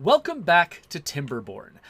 Welcome back to Timberborn.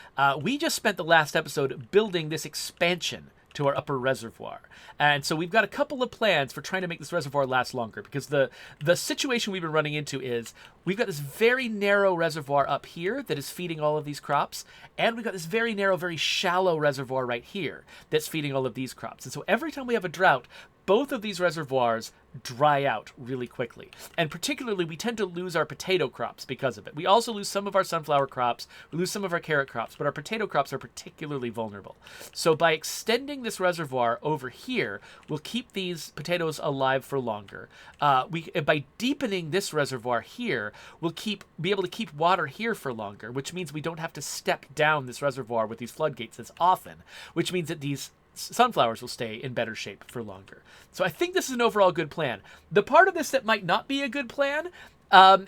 We just spent the last episode building this expansion to our upper reservoir. And so we've got a couple of plans for trying to make this reservoir last longer, because the situation we've been running into is we've got this very narrow reservoir up here that is feeding all of these crops, and we've got this very narrow, very shallow reservoir right here that's feeding all of these crops. And so every time we have a drought, both of these reservoirs dry out really quickly. And particularly, we tend to lose our potato crops because of it. We also lose some of our sunflower crops, we lose some of our carrot crops, but our potato crops are particularly vulnerable. So by extending this reservoir over here, we'll keep these potatoes alive for longer. By deepening this reservoir here, we'll be able to keep water here for longer, which means we don't have to step down this reservoir with these floodgates as often, which means that these sunflowers will stay in better shape for longer. So I think this is an overall good plan. The part of this that might not be a good plan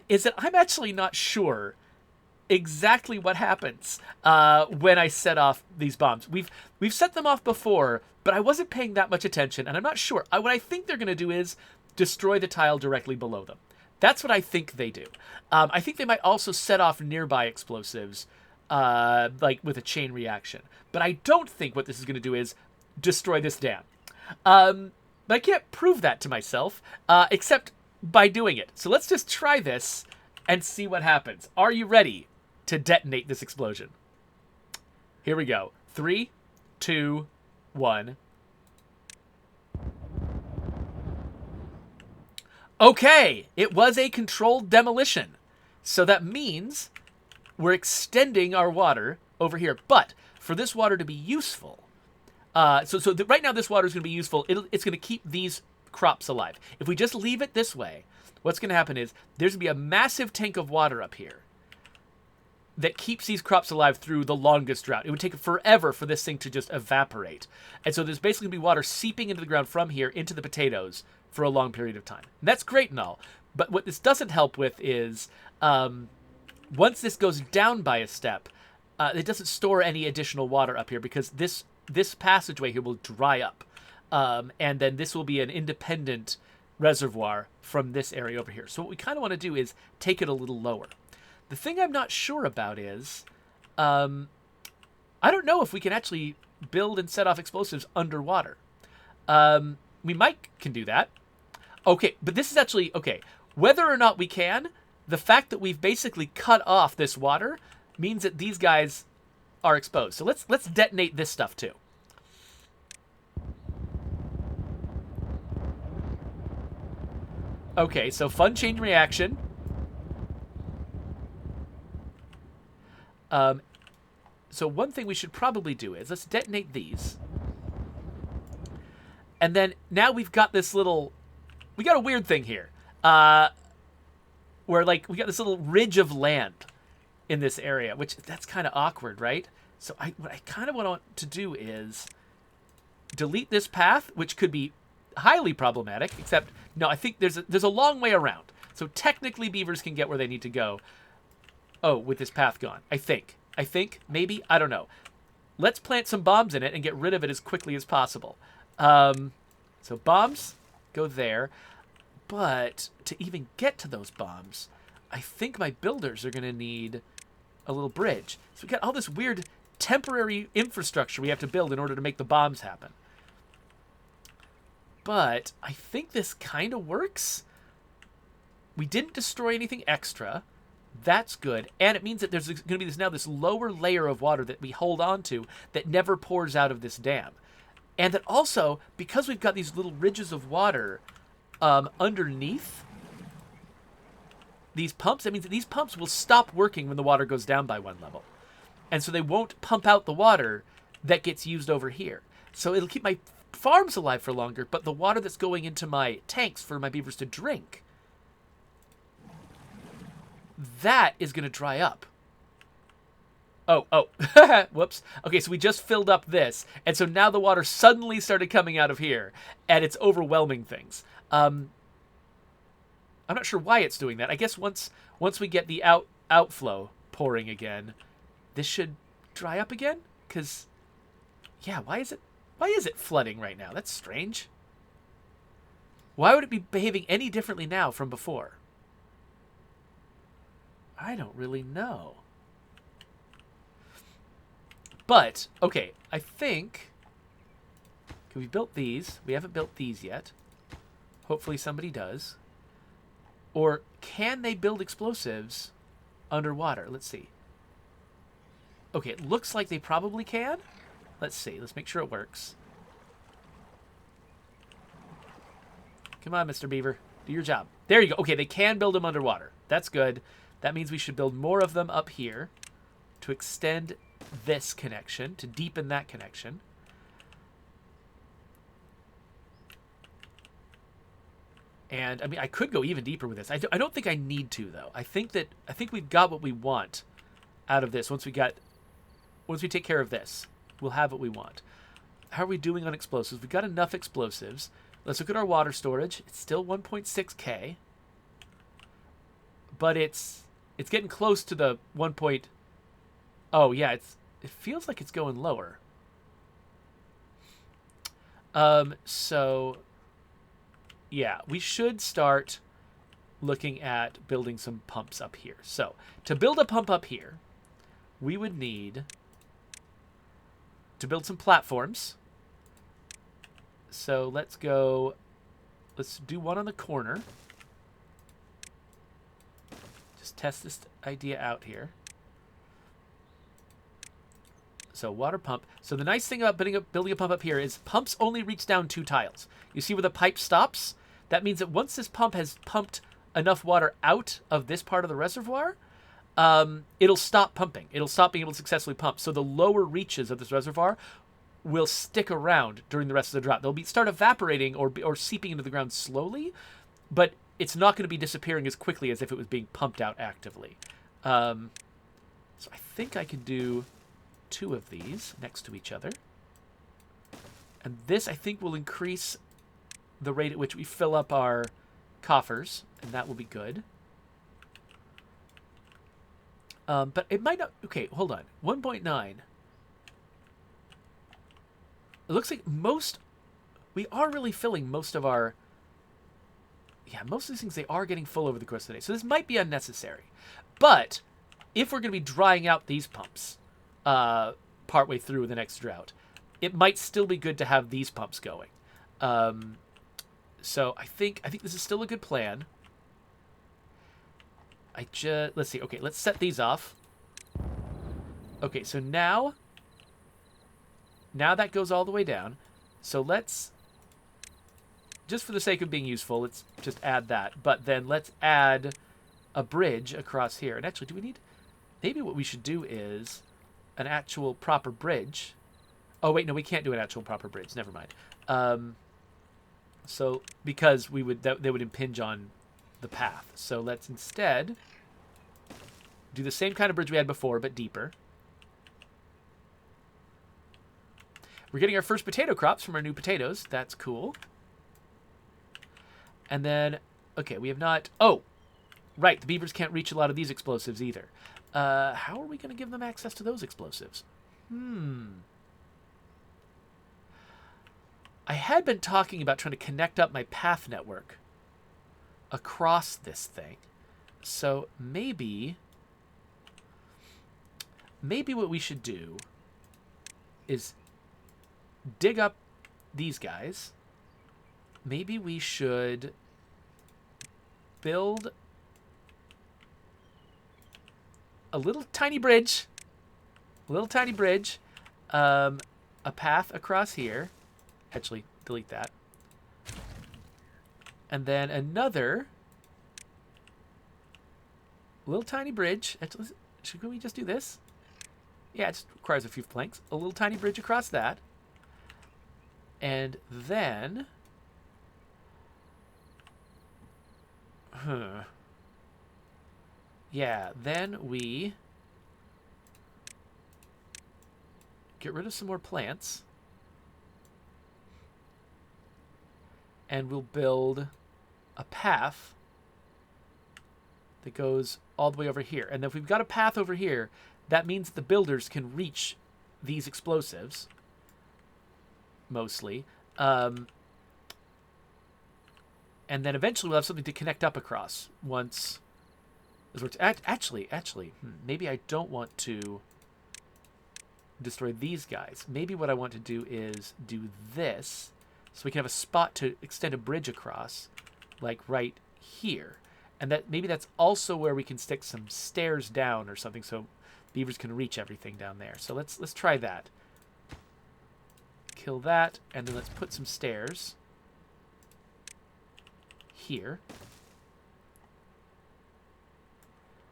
is that I'm actually not sure exactly what happens when I set off these bombs. We've set them off before, but I wasn't paying that much attention, and I'm not sure. What I think they're going to do is destroy the tile directly below them. That's what I think they do. I think they might also set off nearby explosives, like with a chain reaction. But I don't think what this is going to do is destroy this dam. But I can't prove that to myself, except by doing it. So let's just try this and see what happens. Are you ready to detonate this explosion? Here we go. 3, 2, 1. Okay, it was a controlled demolition. So that means we're extending our water over here. But for this water to be useful, right now this water is going to be useful. It's going to keep these crops alive. If we just leave it this way, what's going to happen is there's going to be a massive tank of water up here that keeps these crops alive through the longest drought. It would take forever for this thing to just evaporate. And so there's basically going to be water seeping into the ground from here into the potatoes for a long period of time. And that's great and all. But what this doesn't help with is once this goes down by a step, it doesn't store any additional water up here, because this passageway here will dry up. And then this will be an independent reservoir from this area over here. So what we kind of want to do is take it a little lower. The thing I'm not sure about is, I don't know if we can actually build and set off explosives underwater. We can do that. Okay, but this is actually, okay, whether or not we can, the fact that we've basically cut off this water means that these guys are exposed. So let's detonate this stuff too. Okay, so fun chain reaction. So one thing we should probably do is let's detonate these. And then now we've got this we got a weird thing here. Where we got this little ridge of land in this area, which that's kind of awkward, right? So what I kind of want to do is delete this path, which could be highly problematic, except no, I think there's a long way around. So technically beavers can get where they need to go. Oh, with this path gone. I think, maybe, I don't know. Let's plant some bombs in it and get rid of it as quickly as possible. So bombs go there. But to even get to those bombs, I think my builders are going to need a little bridge. So we got all this weird temporary infrastructure we have to build in order to make the bombs happen. But I think this kind of works. We didn't destroy anything extra. That's good. And it means that there's going to be this lower layer of water that we hold on to that never pours out of this dam. And that also, because we've got these little ridges of water underneath these pumps, that means that these pumps will stop working when the water goes down by one level. And so they won't pump out the water that gets used over here. So it'll keep my farms alive for longer, but the water that's going into my tanks for my beavers to drink, that is going to dry up. Oh, whoops. Okay, so we just filled up this, and so now the water suddenly started coming out of here, and it's overwhelming things. I'm not sure why it's doing that. I guess once we get the outflow pouring again, this should dry up again. Because, yeah, why is it flooding right now? That's strange. Why would it be behaving any differently now from before? I don't really know. But, okay, I think... Okay, we built these. We haven't built these yet. Hopefully somebody does. Or can they build explosives underwater? Let's see. Okay, it looks like they probably can. Let's see. Let's make sure it works. Come on, Mr. Beaver. Do your job. There you go. Okay, they can build them underwater. That's good. That means we should build more of them up here to extend this connection, to deepen that connection. And, I mean, I could go even deeper with this. I don't think I need to, though. I think we've got what we want out of this. Once we take care of this, we'll have what we want. How are we doing on explosives? We've got enough explosives. Let's look at our water storage. It's still 1.6K. But it's getting close to the 1. Oh, yeah, it feels like it's going lower. So, yeah, we should start looking at building some pumps up here. So, to build a pump up here, we would need to build some platforms. So let's do one on the corner. Just test this idea out here. So water pump. So the nice thing about building a pump up here is pumps only reach down 2 tiles. You see where the pipe stops? That means that once this pump has pumped enough water out of this part of the reservoir, it'll stop pumping. It'll stop being able to successfully pump. So the lower reaches of this reservoir will stick around during the rest of the drought. They'll start evaporating or seeping into the ground slowly, but it's not going to be disappearing as quickly as if it was being pumped out actively. So I think I can do 2 of these next to each other. And this, I think, will increase the rate at which we fill up our coffers, and that will be good. But it might not... Okay, hold on. 1.9. It looks like we are really filling most of our... Yeah, most of these things, they are getting full over the course of the day. So this might be unnecessary. But if we're going to be drying out these pumps partway through the next drought, it might still be good to have these pumps going. So I think this is still a good plan. Let's see. Okay, let's set these off. Okay, so now that goes all the way down. So let's, just for the sake of being useful, let's just add that. But then let's add a bridge across here. And actually, do we need, maybe what we should do is an actual proper bridge. Oh, wait, no, we can't do an actual proper bridge. Never mind. So, because they would impinge on the path. So let's instead do the same kind of bridge we had before, but deeper. We're getting our first potato crops from our new potatoes. That's cool. And then, okay, we have not... Oh, right, the beavers can't reach a lot of these explosives either. How are we going to give them access to those explosives? I had been talking about trying to connect up my path network across this thing. So maybe what we should do is dig up these guys. Maybe we should build a little tiny bridge. A path across here. Actually, delete that. And then another little tiny bridge. Actually, should we just do this? Yeah, it just requires a few planks. A little tiny bridge across that. And then... Yeah, then we get rid of some more plants. And we'll build a path that goes all the way over here. And if we've got a path over here, that means the builders can reach these explosives, mostly. And then eventually we'll have something to connect up across once this works. Actually, maybe I don't want to... destroy these guys. Maybe what I want to do is do this so we can have a spot to extend a bridge across, like right here. And that maybe that's also where we can stick some stairs down or something so beavers can reach everything down there. So let's try that. Kill that, and then let's put some stairs here.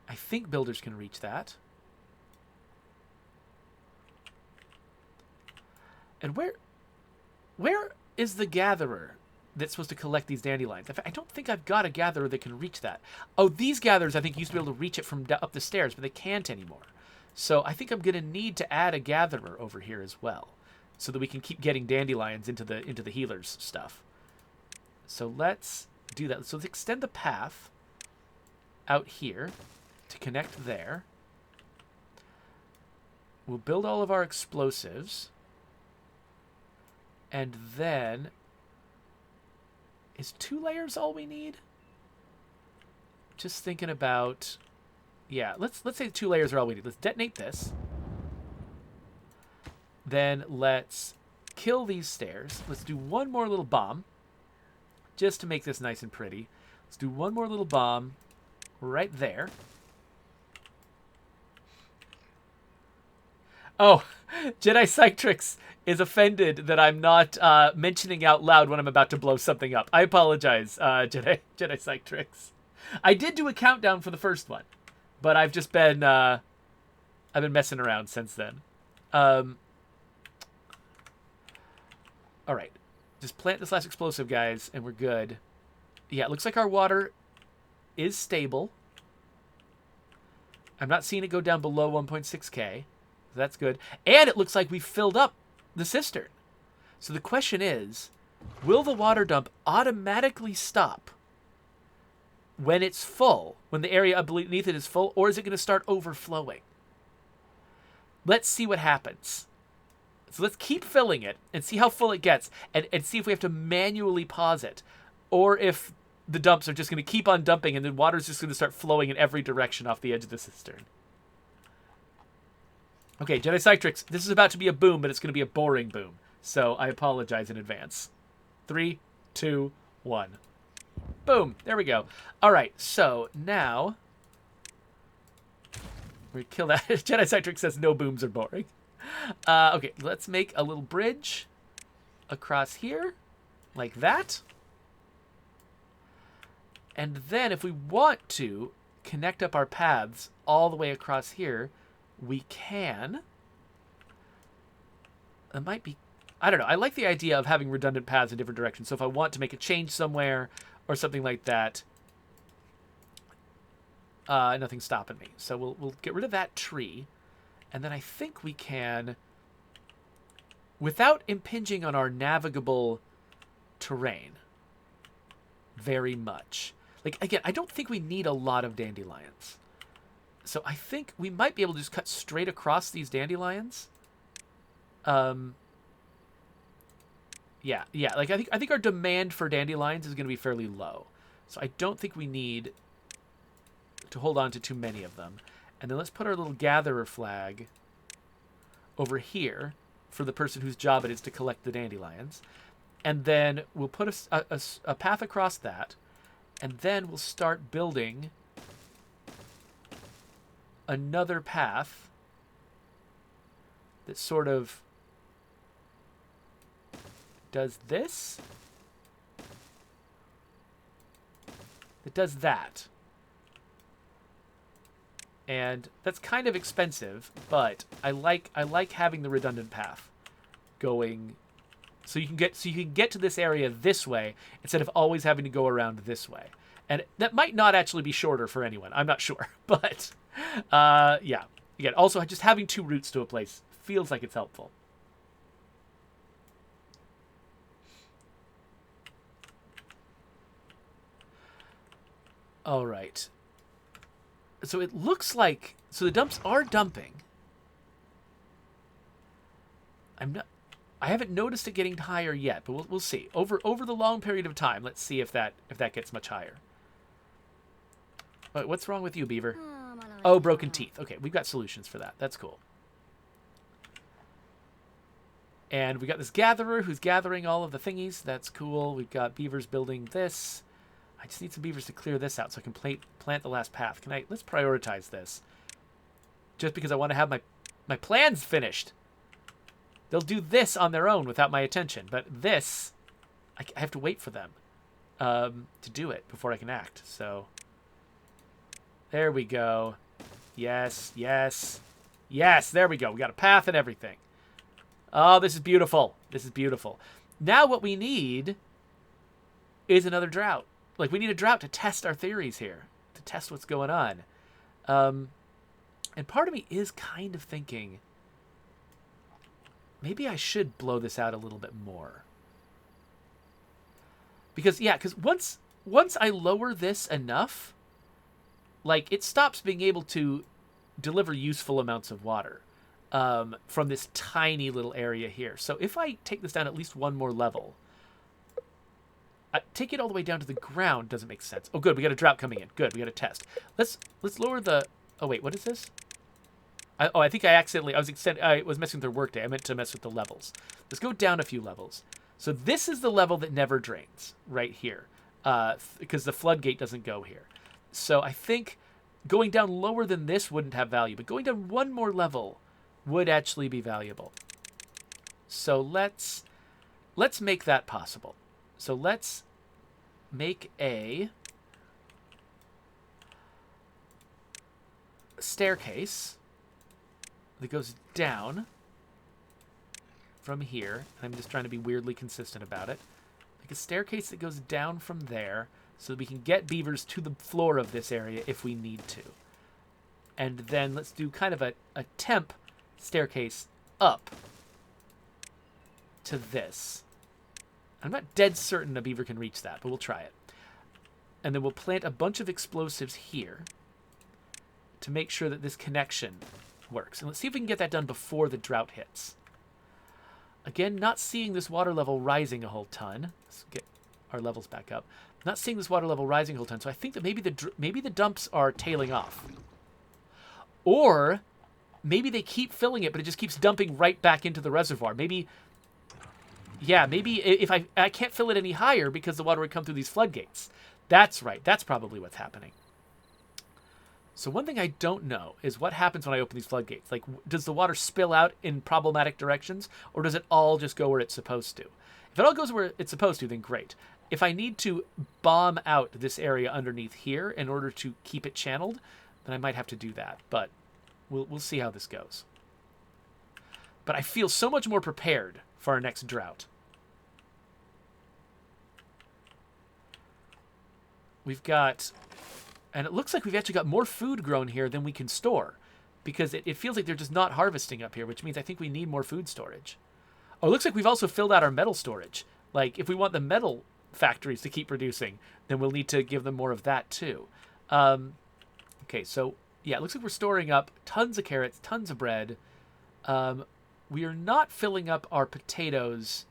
I think builders can reach that. And where is the gatherer that's supposed to collect these dandelions? In fact, I don't think I've got a gatherer that can reach that. Oh, these gatherers I think used to be able to reach it from up the stairs, but they can't anymore. So I think I'm going to need to add a gatherer over here as well, so that we can keep getting dandelions into the healers stuff. So let's do that. So let's extend the path out here to connect there. We'll build all of our explosives. And then, is 2 layers all we need? Just thinking about, yeah, let's say 2 layers are all we need. Let's detonate this. Then let's kill these stairs. Let's do one more little bomb, just to make this nice and pretty. Let's do one more little bomb right there. Oh, Jedi Cytrix is offended that I'm not mentioning out loud when I'm about to blow something up. I apologize, Jedi Cytrix. I did do a countdown for the first one, but I've just been I've been messing around since then. All right, just plant this last explosive, guys, and we're good. Yeah, it looks like our water is stable. I'm not seeing it go down below 1.6K. So that's good. And it looks like we filled up the cistern. So the question is, will the water dump automatically stop when it's full, when the area beneath it is full, or is it going to start overflowing? Let's see what happens. So let's keep filling it and see how full it gets, and see if we have to manually pause it, or if the dumps are just going to keep on dumping and then water's just going to start flowing in every direction off the edge of the cistern. Okay, Jedi Cytrix, this is about to be a boom, but it's going to be a boring boom. So I apologize in advance. 3, 2, 1. Boom. There we go. All right, so now we kill that. Jedi Cytrix says no booms are boring. Okay, let's make a little bridge across here, like that. And then if we want to connect up our paths all the way across here, we can. It might be, I don't know. I like the idea of having redundant paths in different directions. So if I want to make a change somewhere or something like that, nothing's stopping me. So we'll get rid of that tree. And then I think we can, without impinging on our navigable terrain very much. Like, again, I don't think we need a lot of dandelions. So I think we might be able to just cut straight across these dandelions. Yeah. Like I think our demand for dandelions is going to be fairly low. So I don't think we need to hold on to too many of them. And then let's put our little gatherer flag over here for the person whose job it is to collect the dandelions. And then we'll put a path across that. And then we'll start building another path that sort of does this. It does that. And that's kind of expensive, but I like having the redundant path going, so you can get to this area this way instead of always having to go around this way. And that might not actually be shorter for anyone. I'm not sure, but yeah. Again, also just having 2 routes to a place feels like it's helpful. All right. So it looks like, so the dumps are dumping. I haven't noticed it getting higher yet, but we'll see. Over the long period of time, let's see if that gets much higher. Wait, what's wrong with you, Beaver? Oh, broken teeth. Okay, we've got solutions for that. That's cool. And we got this gatherer who's gathering all of the thingies. That's cool. We've got beavers building this. I just need some beavers to clear this out so I can plant the last path. Let's prioritize this. Just because I want to have my plans finished. They'll do this on their own without my attention. But this, I have to wait for them to do it before I can act. So, there we go. Yes, yes, yes, there we go. We got a path and everything. Oh, this is beautiful. This is beautiful. Now what we need is another drought. Like, we need a drought to test our theories here. To test what's going on. And part of me is kind of thinking, maybe I should blow this out a little bit more. Because, yeah, because once I lower this enough, like, it stops being able to deliver useful amounts of water from this tiny little area here. So if I take this down at least one more level, take it all the way down to the ground doesn't make sense. Oh, good, we got a drought coming in. Good, we got a test. Let's lower the... Oh, wait, what is this? I think I accidentally... I was messing with their workday. I meant to mess with the levels. Let's go down a few levels. So this is the level that never drains, right here. Because the floodgate doesn't go here. So I think going down lower than this wouldn't have value. But going down one more level would actually be valuable. So let's make that possible. So let's make a staircase that goes down from here. I'm just trying to be weirdly consistent about it. Like a staircase that goes down from there so that we can get beavers to the floor of this area if we need to. And then let's do kind of a temp staircase up to this. I'm not dead certain a beaver can reach that, but we'll try it. And then we'll plant a bunch of explosives here to make sure that this connection works. And let's see if we can get that done before the drought hits. Again, not seeing this water level rising a whole ton. Let's get our levels back up. Not seeing this water level rising a whole ton, so I think that maybe the dumps are tailing off. Or maybe they keep filling it, but it just keeps dumping right back into the reservoir. Maybe if I can't fill it any higher because the water would come through these floodgates. That's right. That's probably what's happening. So one thing I don't know is what happens when I open these floodgates. Like, does the water spill out in problematic directions, or does it all just go where it's supposed to? If it all goes where it's supposed to, then great. If I need to bomb out this area underneath here in order to keep it channeled, then I might have to do that. But we'll see how this goes. But I feel so much more prepared for our next drought. We've got... And it looks like we've actually got more food grown here than we can store. Because it feels like they're just not harvesting up here, which means I think we need more food storage. Oh, it looks like we've also filled out our metal storage. Like, if we want the metal factories to keep producing, then we'll need to give them more of that too. Okay, so, yeah, it looks like we're storing up tons of carrots, tons of bread. We are not filling up our potatoes.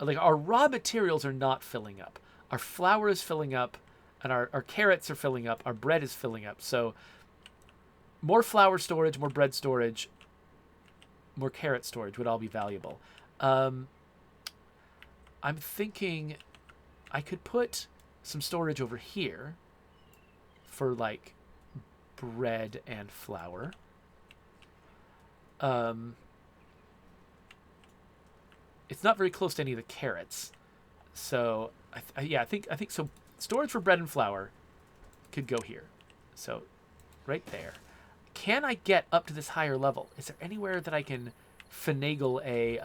Like, our raw materials are not filling up. Our flour is filling up. And our carrots are filling up. Our bread is filling up. So more flour storage, more bread storage, more carrot storage would all be valuable. I'm thinking I could put some storage over here for, like, bread and flour. It's not very close to any of the carrots. So, I think so. Storage for bread and flour could go here. So, right there. Can I get up to this higher level? Is there anywhere that I can finagle a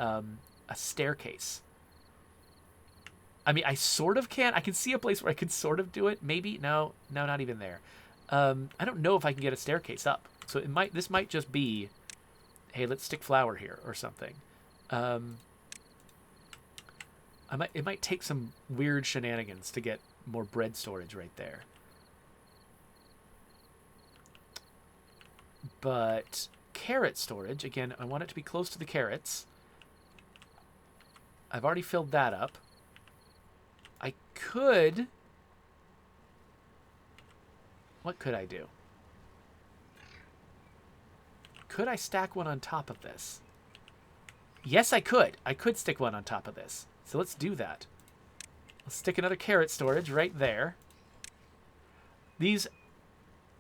staircase? I mean, I sort of can. I can see a place where I could sort of do it. Maybe. No, not even there. I don't know if I can get a staircase up. So this might just be, hey, let's stick flour here or something. It might take some weird shenanigans to get more bread storage right there. But carrot storage, again, I want it to be close to the carrots. I've already filled that up. I could... What could I do? Could I stack one on top of this? Yes, I could. I could stick one on top of this. So let's do that. Let's stick another carrot storage right there. These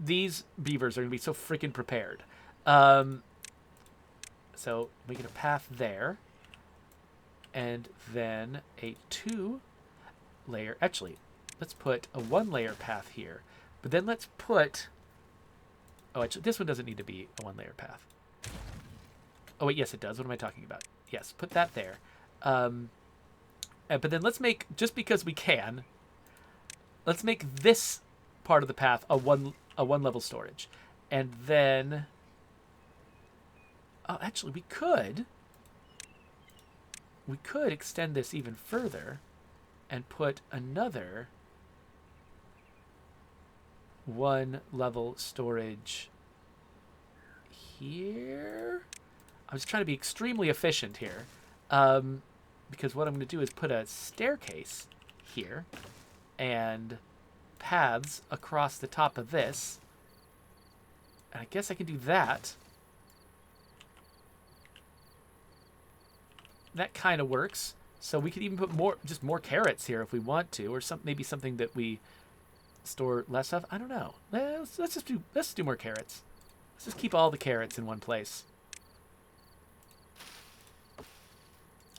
beavers are going to be so freaking prepared. So we get a path there. And then a 2-layer... Actually, let's put a 1-layer path here. But then let's put... Oh, actually, this one doesn't need to be a 1-layer path. Oh, wait, yes, it does. What am I talking about? Yes, put that there. But then let's make, just because we can, let's make this part of the path a one level storage. And then... Oh, actually, we could extend this even further and put another 1 level storage here. I'm just trying to be extremely efficient here, because what I'm going to do is put a staircase here and paths across the top of this. And I guess I can do that. That kind of works. So we could even put more carrots here if we want to, or maybe something that we store less of. I don't know. Let's do more carrots. Let's just keep all the carrots in one place.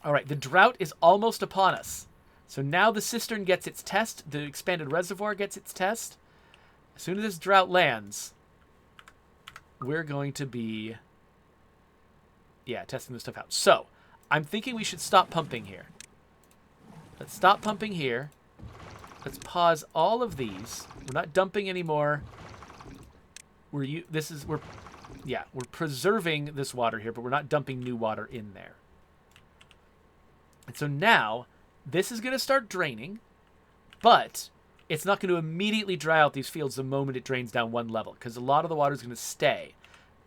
All right, the drought is almost upon us. So now the cistern gets its test. The expanded reservoir gets its test. As soon as this drought lands, we're going to be, testing this stuff out. So I'm thinking we should stop pumping here. Let's stop pumping here. Let's pause all of these. We're not dumping anymore. We're preserving this water here, but we're not dumping new water in there. And so now this is going to start draining, but it's not going to immediately dry out these fields the moment it drains down 1 level, because a lot of the water is going to stay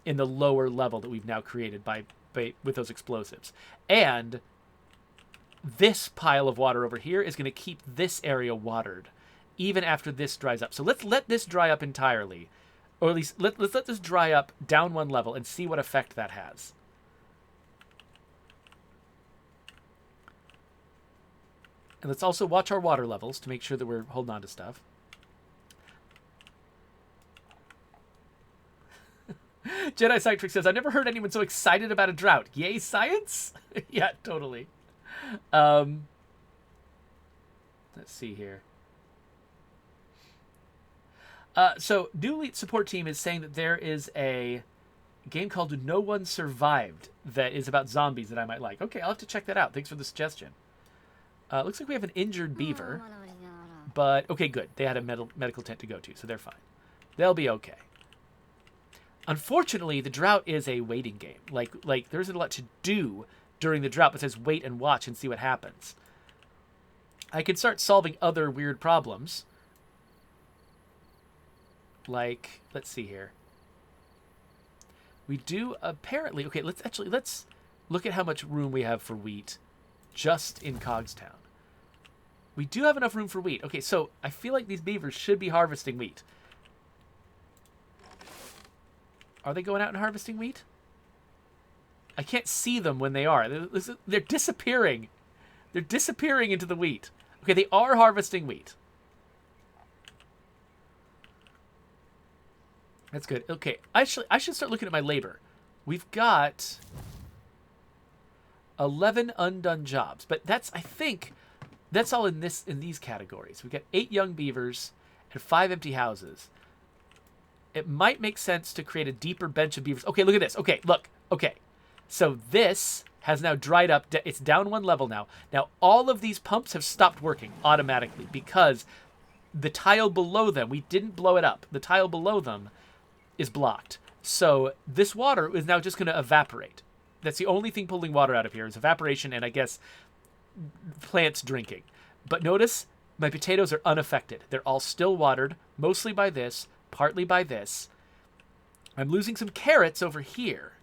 in the lower level that we've now created with those explosives. And this pile of water over here is going to keep this area watered even after this dries up. So let's let this dry up entirely, or at least let's let this dry up down 1 level and see what effect that has. And let's also watch our water levels to make sure that we're holding on to stuff. Jedi Scientist says, I've never heard anyone so excited about a drought. Yay, science? Yeah, totally. Let's see here. So, new Elite Support Team is saying that there is a game called No One Survived that is about zombies that I might like. Okay, I'll have to check that out. Thanks for the suggestion. Looks like we have an injured beaver. But, okay, good. They had a medical tent to go to, so they're fine. They'll be okay. Unfortunately, the drought is a waiting game. Like there isn't a lot to do during the drought besides wait and watch and see what happens. I can start solving other weird problems. Like, let's see here. We do apparently... Okay, let's look at how much room we have for wheat just in Cogstown. We do have enough room for wheat. Okay, so I feel like these beavers should be harvesting wheat. Are they going out and harvesting wheat? I can't see them when they are. They're disappearing. They're disappearing into the wheat. Okay, they are harvesting wheat. That's good. Okay, I should start looking at my labor. We've got 11 undone jobs, but I think that's all in these categories. We've got 8 young beavers and 5 empty houses. It might make sense to create a deeper bench of beavers. Okay, look at this. Okay, look. Okay. So this has now dried up. It's down 1 level now. Now, all of these pumps have stopped working automatically because the tile below them, we didn't blow it up. The tile below them is blocked. So this water is now just going to evaporate. That's the only thing pulling water out of here is evaporation and, I guess, plants drinking. But notice my potatoes are unaffected. They're all still watered, mostly by this, partly by this. I'm losing some carrots over here.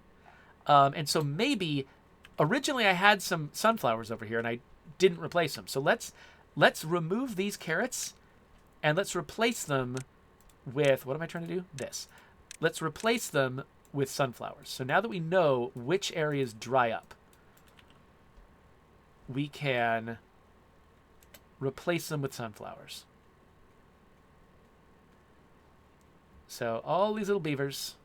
And so maybe originally I had some sunflowers over here and I didn't replace them. So let's remove these carrots and let's replace them with, what am I trying to do? This. Let's replace them with sunflowers. So now that we know which areas dry up, we can replace them with sunflowers. So all these little beavers,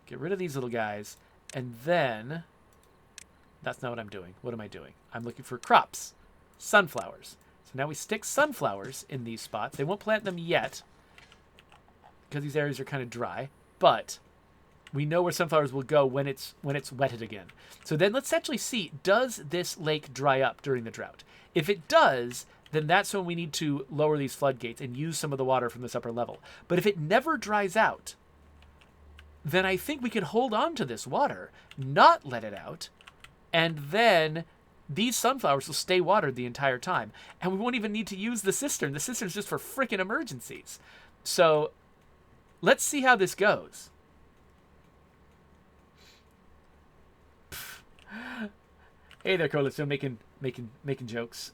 get rid of these little guys, and then, that's not what I'm doing. What am I doing? I'm looking for crops, sunflowers. So now we stick sunflowers in these spots. They won't plant them yet because these areas are kind of dry, but we know where sunflowers will go when it's wetted again. So then let's actually see, does this lake dry up during the drought? If it does, then that's when we need to lower these floodgates and use some of the water from this upper level. But if it never dries out, then I think we can hold on to this water, not let it out, and then these sunflowers will stay watered the entire time. And we won't even need to use the cistern. The cistern's just for freaking emergencies. So let's see how this goes. Hey there, Cola. So making jokes.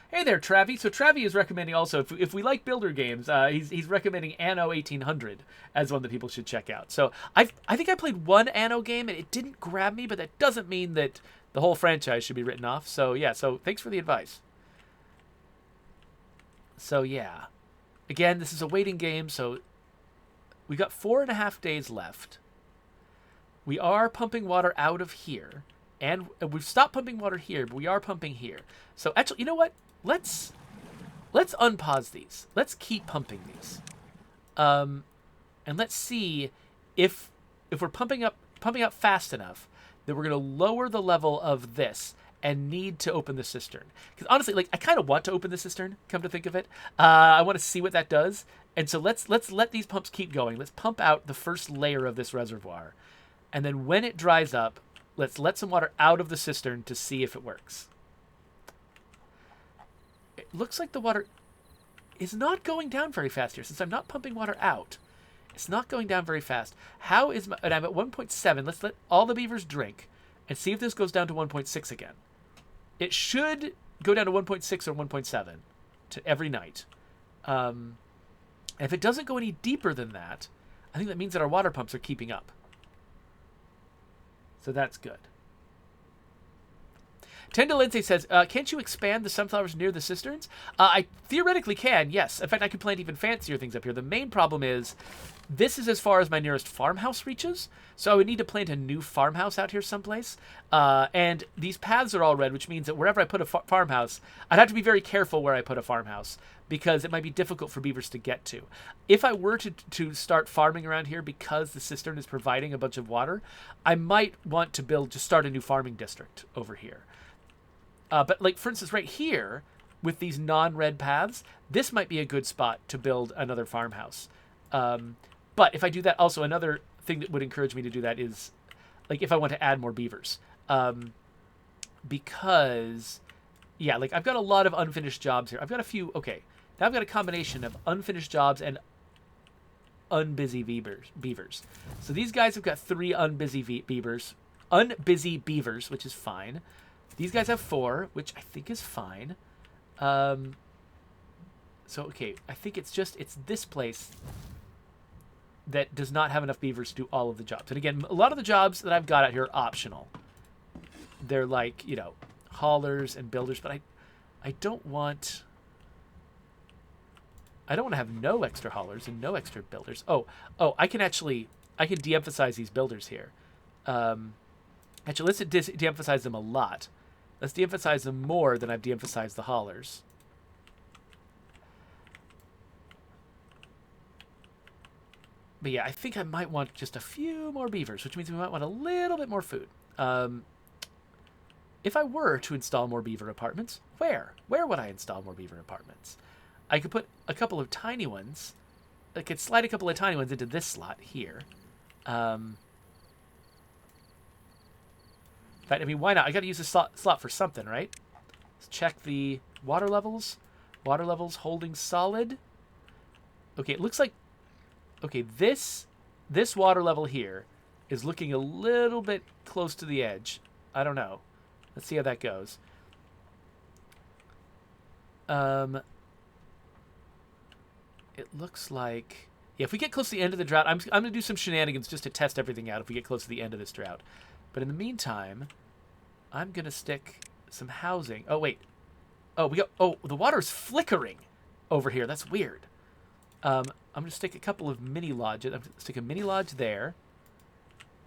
Hey there, Travi. So Travi is recommending also, if we like builder games, he's recommending Anno 1800 as one that people should check out. So I think I played one Anno game and it didn't grab me, but that doesn't mean that the whole franchise should be written off. So yeah, so thanks for the advice. So yeah, again, this is a waiting game, so we got 4.5 days left. We are pumping water out of here, and we've stopped pumping water here, but we are pumping here. So actually, you know what? Let's unpause these. Let's keep pumping these, and let's see if we're pumping up fast enough that we're gonna lower the level of this and need to open the cistern. Because honestly, like, I kind of want to open the cistern. Come to think of it, I want to see what that does. And so let's let these pumps keep going. Let's pump out the first layer of this reservoir, and then when it dries up, let's let some water out of the cistern to see if it works. It looks like the water is not going down very fast here. Since I'm not pumping water out, it's not going down very fast. How is my... And I'm at 1.7. Let's let all the beavers drink and see if this goes down to 1.6 again. It should go down to 1.6 or 1.7 to every night. If it doesn't go any deeper than that, I think that means that our water pumps are keeping up. So that's good. Tenda Lindsay says, can't you expand the sunflowers near the cisterns? I theoretically can, yes. In fact, I could plant even fancier things up here. The main problem is this is as far as my nearest farmhouse reaches, so I would need to plant a new farmhouse out here someplace. And these paths are all red, which means that wherever I put a farmhouse, I'd have to be very careful where I put a farmhouse because it might be difficult for beavers to get to. If I were to start farming around here because the cistern is providing a bunch of water, I might want to start a new farming district over here. But like, for instance, right here with these non-red paths, this might be a good spot to build another farmhouse. But if I do that, also another thing that would encourage me to do that is, like, if I want to add more beavers. Because, yeah, like, I've got a lot of unfinished jobs here. I've got a few, okay. Now I've got a combination of unfinished jobs and unbusy beavers. So these guys have got 3 unbusy beavers, which is fine. These guys have 4, which I think is fine. So, okay, I think it's this place that does not have enough beavers to do all of the jobs. And again, a lot of the jobs that I've got out here are optional. They're like, you know, haulers and builders, but I don't want to have no extra haulers and no extra builders. Oh, I can de-emphasize these builders here. Actually, let's de-emphasize them a lot. Let's de-emphasize them more than I've de-emphasized the haulers. But yeah, I think I might want just a few more beavers, which means we might want a little bit more food. If I were to install more beaver apartments, where would I install more beaver apartments? I could put a couple of tiny ones. I could slide a couple of tiny ones into this slot here. In fact, I mean, why not? I got to use this slot for something, right? Let's check the water levels. Water levels holding solid. Okay, it looks like... Okay, this water level here is looking a little bit close to the edge. I don't know. Let's see how that goes. It looks like... Yeah, if we get close to the end of the drought, I'm going to do some shenanigans just to test everything out if we get close to the end of this drought. But in the meantime, I'm going to stick some housing. Oh, wait. Oh, we go. Oh, the water's flickering over here. That's weird. I'm going to stick a couple of mini lodges. I'm going to stick a mini lodge there.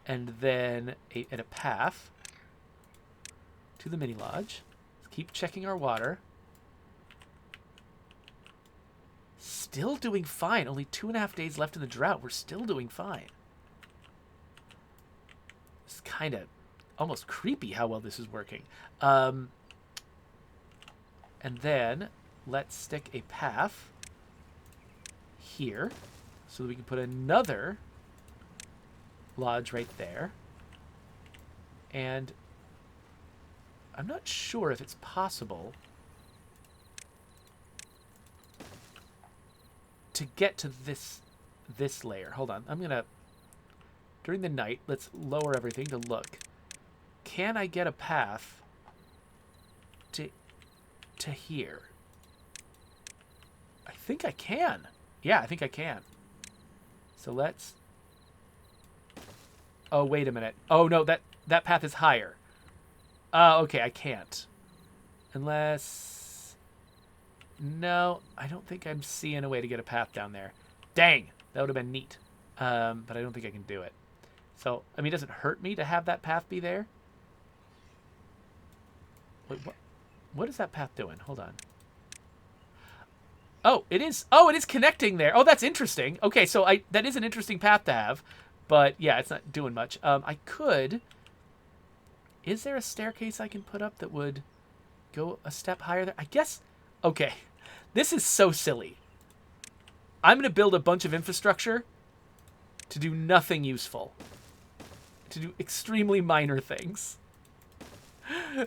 And then a path to the mini lodge. Let's keep checking our water. Still doing fine. Only 2.5 days left in the drought. We're still doing fine. It's kind of almost creepy how well this is working. And then let's stick a path here so that we can put another lodge right there. And I'm not sure if it's possible to get to this layer. Hold on. I'm going to, during the night, let's lower everything to look. Can I get a path to here? I think I can. Yeah, I think I can. So let's... Oh, wait a minute. Oh, no, that path is higher. Okay, I can't. Unless... No, I don't think I'm seeing a way to get a path down there. Dang, that would have been neat. But I don't think I can do it. So, I mean, does it hurt me to have that path be there? Wait, what is that path doing? Hold on. Oh, it is. Oh, it is connecting there. Oh, that's interesting. Okay, so that is an interesting path to have. But, yeah, it's not doing much. I could... Is there a staircase I can put up that would go a step higher there? I guess... Okay. This is so silly. I'm going to build a bunch of infrastructure to do nothing useful. To do extremely minor things.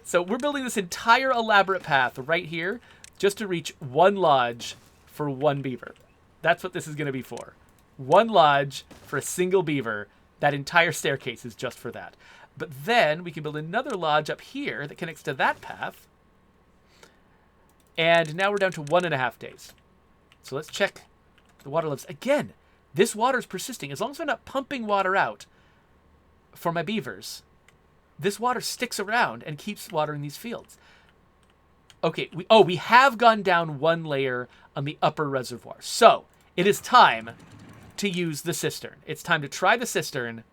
So we're building this entire elaborate path right here just to reach one lodge for one beaver. That's what this is going to be for. One lodge for a single beaver. That entire staircase is just for that. But then we can build another lodge up here that connects to that path. And now we're down to 1.5 days. So let's check the water levels. Again, this water is persisting. As long as I'm not pumping water out for my beavers, this water sticks around and keeps watering these fields. Okay, we have gone down one layer on the upper reservoir. So it is time to use the cistern. It's time to try the cistern.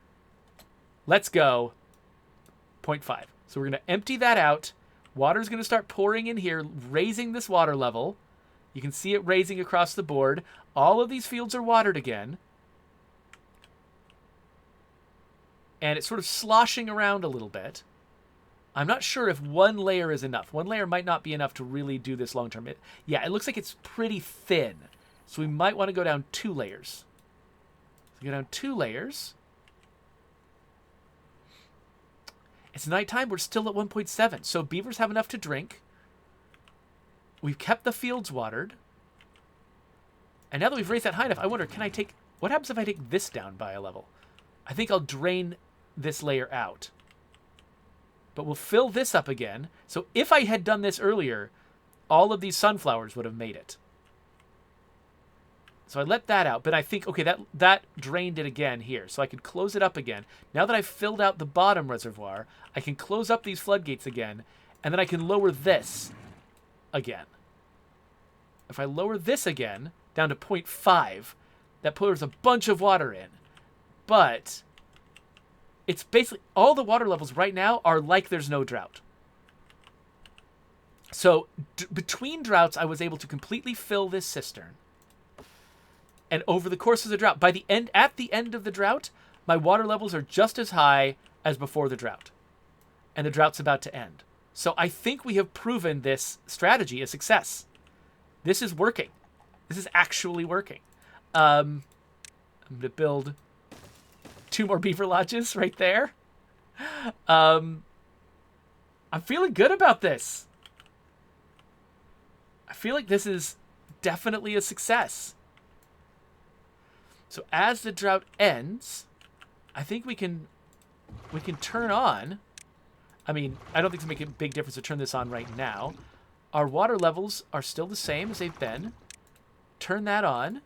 Let's go. 0.5. So we're going to empty that out. Water's going to start pouring in here, raising this water level. You can see it raising across the board. All of these fields are watered again. And it's sort of sloshing around a little bit. I'm not sure if one layer is enough. One layer might not be enough to really do this long term. Yeah, it looks like it's pretty thin. So we might want to go down 2 layers. So go down 2 layers. It's nighttime. We're still at 1.7. So beavers have enough to drink. We've kept the fields watered. And now that we've raised that high enough, I wonder, can I take... What happens if I take this down by a level? I think I'll drain this layer out. But we'll fill this up again. So if I had done this earlier, all of these sunflowers would have made it. So I let that out. But I think, okay, that drained it again here. So I could close it up again. Now that I've filled out the bottom reservoir, I can close up these floodgates again. And then I can lower this again. If I lower this again down to 0.5, that pours a bunch of water in. But it's basically all the water levels right now are like there's no drought. So between droughts, I was able to completely fill this cistern. And over the course of the drought, at the end of the drought, my water levels are just as high as before the drought. And the drought's about to end. So I think we have proven this strategy a success. This is working. This is actually working. I'm going to build 2 more beaver lodges right there. I'm feeling good about this. I feel like this is definitely a success. So as the drought ends, I think we can turn on. I mean, I don't think it's going to make a big difference to turn this on right now. Our water levels are still the same as they've been. Turn that on.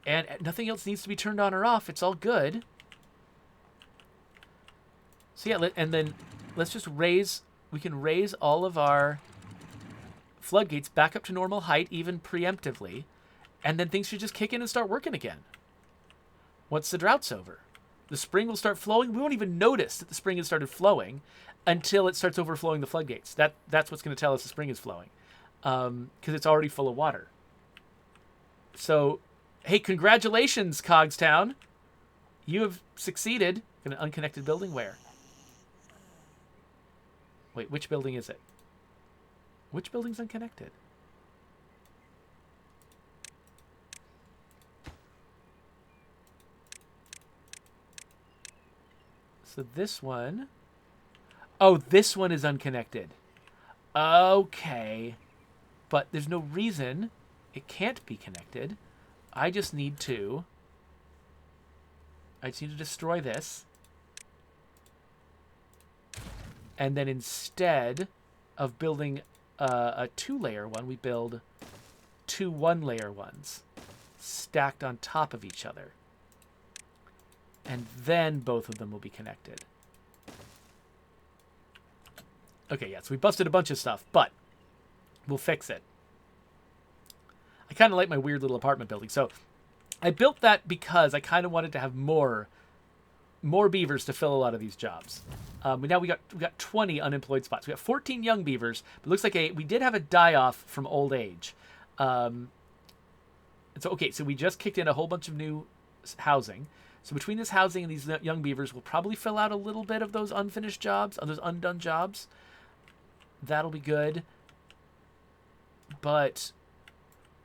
And nothing else needs to be turned on or off. It's all good. So yeah, and then let's just raise. We can raise all of our floodgates back up to normal height, even preemptively, and then things should just kick in and start working again. Once the drought's over, the spring will start flowing. We won't even notice that the spring has started flowing until it starts overflowing the floodgates. That's what's going to tell us the spring is flowing, because it's already full of water. So, hey, congratulations, Cogstown. You have succeeded in an unconnected building. Where? Wait, which building is it? Which building's unconnected? So this one... Oh, this one is unconnected. Okay. But there's no reason it can't be connected. I just need to destroy this. And then instead of building a 2-layer one, we build 2 1-layer ones stacked on top of each other. And then both of them will be connected. Okay, yeah, so we busted a bunch of stuff, but we'll fix it. I kind of like my weird little apartment building. So I built that because I kind of wanted to have more beavers to fill a lot of these jobs. Now we got 20 unemployed spots. We got 14 young beavers, but it looks like we did have a die-off from old age. So we just kicked in a whole bunch of new housing. So between this housing and these young beavers, we'll probably fill out a little bit of those unfinished jobs, those undone jobs. That'll be good. But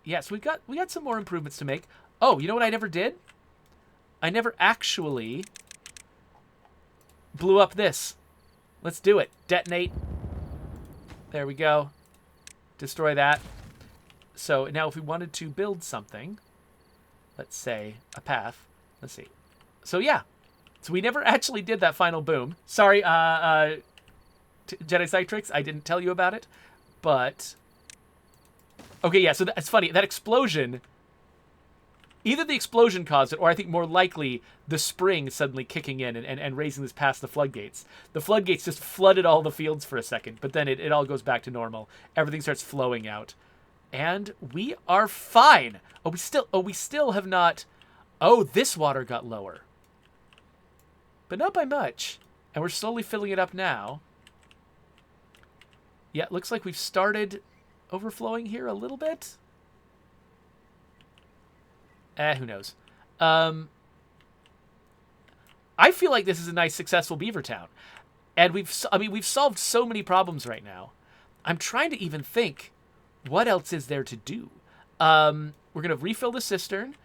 yeah, so we got some more improvements to make. Oh, you know what I never did? I never actually blew up this. Let's do it. Detonate. There we go. Destroy that. So now if we wanted to build something, let's say a path. Let's see. So yeah. So we never actually did that final boom. Sorry, Jedi Cytrix, I didn't tell you about it. But okay, yeah, so that's funny. That explosion, either the explosion caused it, or I think more likely the spring suddenly kicking in and raising this past the floodgates. The floodgates just flooded all the fields for a second, but then it all goes back to normal. Everything starts flowing out. And we are fine. We still have not... Oh, this water got lower. But not by much. And we're slowly filling it up now. Yeah, it looks like we've started overflowing here a little bit. Who knows? I feel like this is a nice, successful beaver town. And we've solved so many problems right now. I'm trying to even think, what else is there to do? We're going to refill the cistern.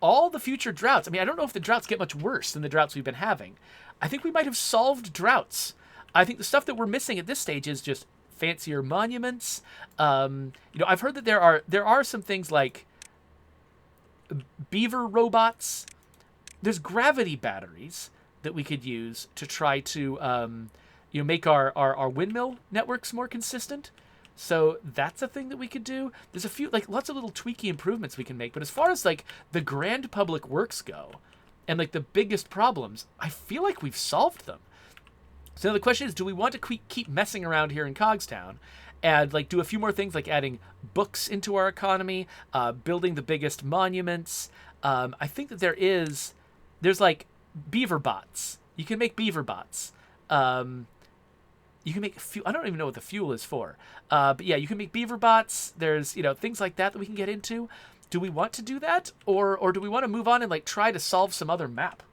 All the future droughts. I mean, I don't know if the droughts get much worse than the droughts we've been having. I think we might have solved droughts. I think the stuff that we're missing at this stage is just fancier monuments. I've heard that there are some things like beaver robots. There's gravity batteries that we could use to try to make our windmill networks more consistent. So that's a thing that we could do. There's a few, lots of little tweaky improvements we can make. But as far as, the grand public works go, and, the biggest problems, I feel like we've solved them. So now the question is, do we want to keep messing around here in Cogstown and, do a few more things, like adding books into our economy, building the biggest monuments? I think that there's, beaver bots. You can make beaver bots. You can make fuel. I don't even know what the fuel is for. But yeah, you can make beaver bots. There's, things like that we can get into. Do we want to do that? Or do we want to move on and try to solve some other map?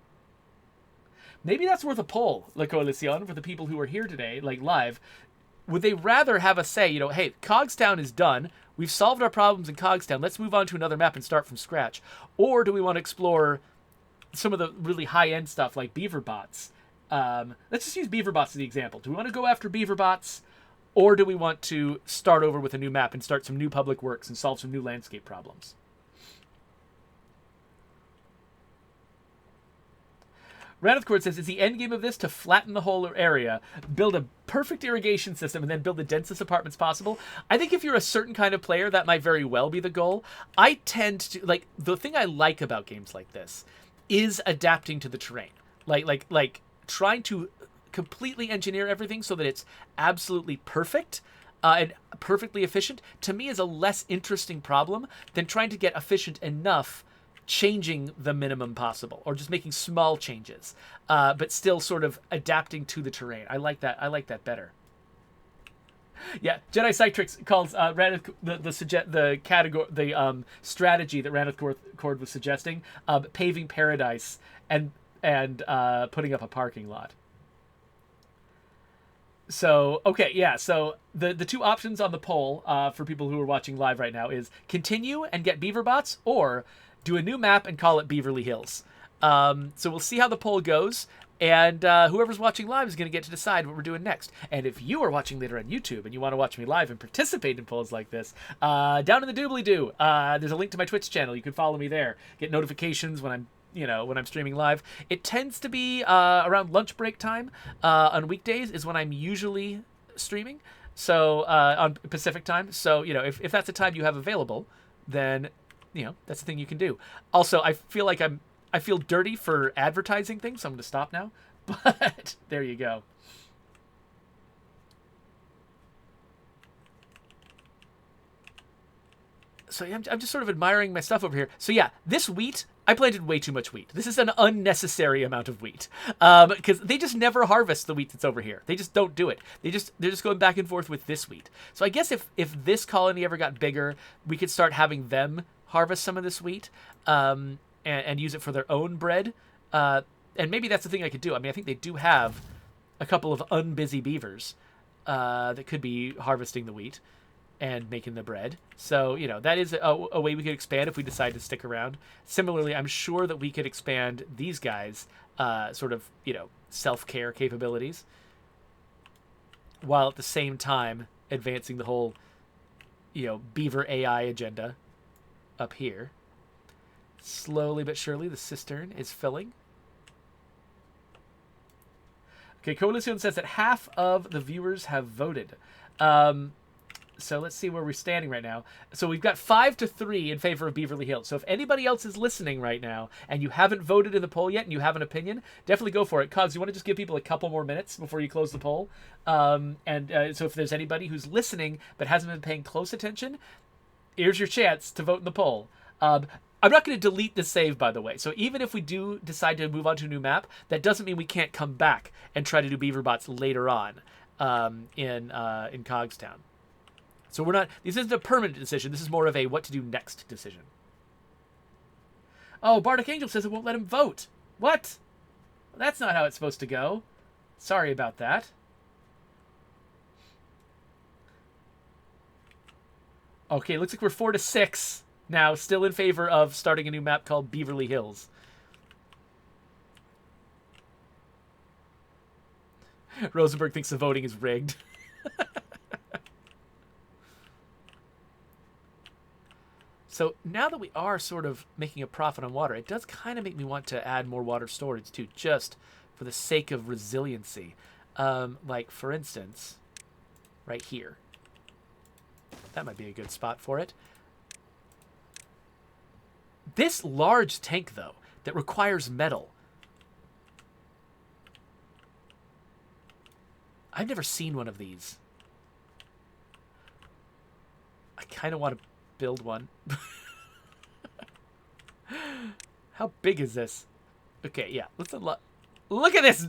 Maybe that's worth a poll, La Coalición, for the people who are here today, live. Would they rather have us say, hey, Cogstown is done. We've solved our problems in Cogstown. Let's move on to another map and start from scratch. Or do we want to explore some of the really high-end stuff like beaver bots? Let's just use beaver bots as the example. Do we want to go after beaver bots, or do we want to start over with a new map and start some new public works and solve some new landscape problems? Ranithcord says, is the end game of this to flatten the whole area, build a perfect irrigation system, and then build the densest apartments possible? I think if you're a certain kind of player, that might very well be the goal. I tend to, the thing I like about games like this is adapting to the terrain. Trying to completely engineer everything so that it's absolutely perfect and perfectly efficient, to me is a less interesting problem than trying to get efficient enough changing the minimum possible, or just making small changes, but still sort of adapting to the terrain. I like that. I like that better. Yeah, Jedi Cytrix calls the category, the strategy that Ranith Cord was suggesting, paving paradise and putting up a parking lot. So, okay, yeah, so the two options on the poll for people who are watching live right now is continue and get beaver bots, or do a new map and call it Beaverly Hills. So we'll see how the poll goes, and whoever's watching live is going to get to decide what we're doing next. And if you are watching later on YouTube and you want to watch me live and participate in polls like this, down in the doobly-doo, there's a link to my Twitch channel. You can follow me there, get notifications when I'm streaming live. It tends to be around lunch break time on weekdays is when I'm usually streaming. So on Pacific time. So, if that's the time you have available, then, that's the thing you can do. Also, I feel like I feel dirty for advertising things, so I'm going to stop now. But there you go. So I'm just sort of admiring my stuff over here. So yeah, this wheat, I planted way too much wheat. This is an unnecessary amount of wheat, because they just never harvest the wheat that's over here. They just don't do it. They're just going back and forth with this wheat. So I guess if this colony ever got bigger, we could start having them harvest some of this wheat, and use it for their own bread. And maybe that's the thing I could do. I mean, I think they do have a couple of unbusy beavers that could be harvesting the wheat and making the bread. So, that is a way we could expand if we decide to stick around. Similarly, I'm sure that we could expand these guys' sort of, self-care capabilities, while at the same time advancing the whole, beaver AI agenda up here. Slowly but surely, the cistern is filling. Okay, Coalition says that half of the viewers have voted. So let's see where we're standing right now. So we've got 5-3 in favor of Beaverly Hills. So if anybody else is listening right now and you haven't voted in the poll yet and you have an opinion, definitely go for it. Cogs, you want to just give people a couple more minutes before you close the poll? So if there's anybody who's listening but hasn't been paying close attention, here's your chance to vote in the poll. I'm not going to delete the save, by the way. So even if we do decide to move on to a new map, that doesn't mean we can't come back and try to do beaver bots later on in Cogstown. So this isn't a permanent decision. This is more of a what to do next decision. Oh, Bardic Angel says it won't let him vote. What? That's not how it's supposed to go. Sorry about that. Okay, looks like we're 4-6 now, still in favor of starting a new map called Beaverly Hills. Rosenberg thinks the voting is rigged. So now that we are sort of making a profit on water, it does kind of make me want to add more water storage too, just for the sake of resiliency. Like, for instance, right here. That might be a good spot for it. This large tank, though, that requires metal. I've never seen one of these. I kind of want to build one. How big is this? Okay, yeah. Let's unlock. Look at this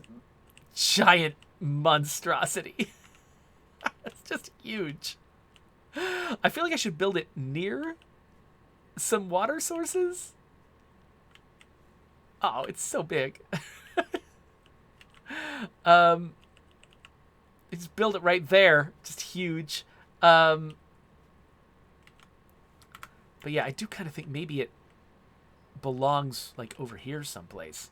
giant monstrosity. It's just huge. I feel like I should build it near some water sources. Oh, it's so big. Just build it right there. Just huge. But yeah, I do kind of think maybe it belongs like over here someplace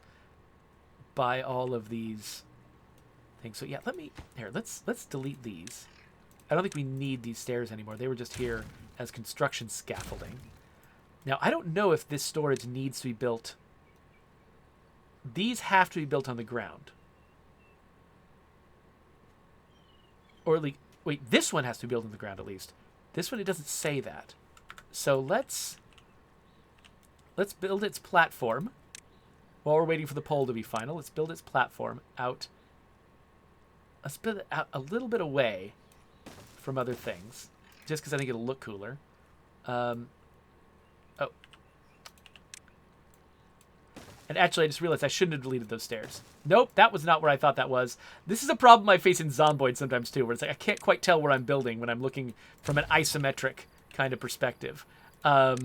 by all of these things. So yeah, let's delete these. I don't think we need these stairs anymore. They were just here as construction scaffolding. Now, I don't know if this storage needs to be built. These have to be built on the ground. Or at least, wait, this one has to be built on the ground at least. This one, it doesn't say that. So let's build its platform while we're waiting for the poll to be final. Let's build its platform out let's build it out a little bit away from other things, just because I think it'll look cooler. Oh. And actually, I just realized I shouldn't have deleted those stairs. Nope, that was not where I thought that was. This is a problem I face in Zomboid sometimes, too, where it's like I can't quite tell where I'm building when I'm looking from an isometric kind of perspective. So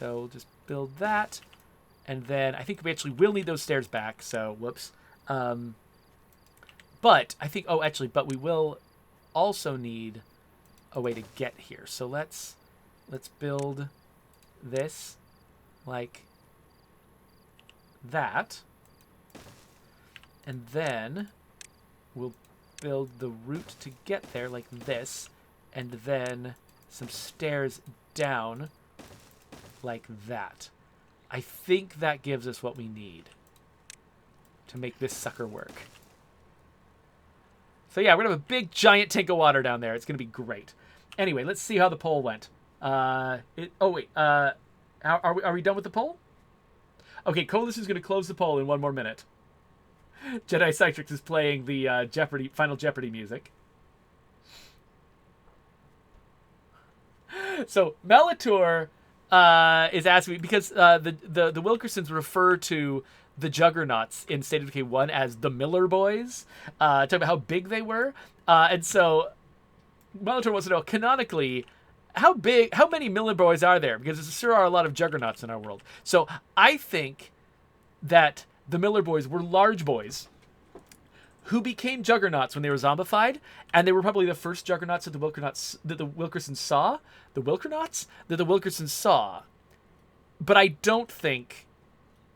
we'll just build that. And then I think we actually will need those stairs back, so whoops. But I think, but we will also need a way to get here. So let's build this like that. And then we'll build the route to get there like this. And then some stairs down like that. I think that gives us what we need to make this sucker work. So yeah, we're going to have a big, giant tank of water down there. It's going to be great. Anyway, let's see how the poll went. Are we done with the poll? Okay, Coalition's going to close the poll in 1 more minute. Jedi Cytrix is playing the Final Jeopardy music. So Melitor is asking me, because the Wilkersons refer to the Juggernauts in State of Decay 1 as the Miller Boys, talking about how big they were. And so Melitor wants to know, canonically, how many Miller Boys are there? Because there sure are a lot of Juggernauts in our world. So I think that the Miller Boys were large boys who became Juggernauts when they were zombified, and they were probably the first Juggernauts that the Wilkersons saw. The Wilkernauts that the Wilkersons saw. But I don't think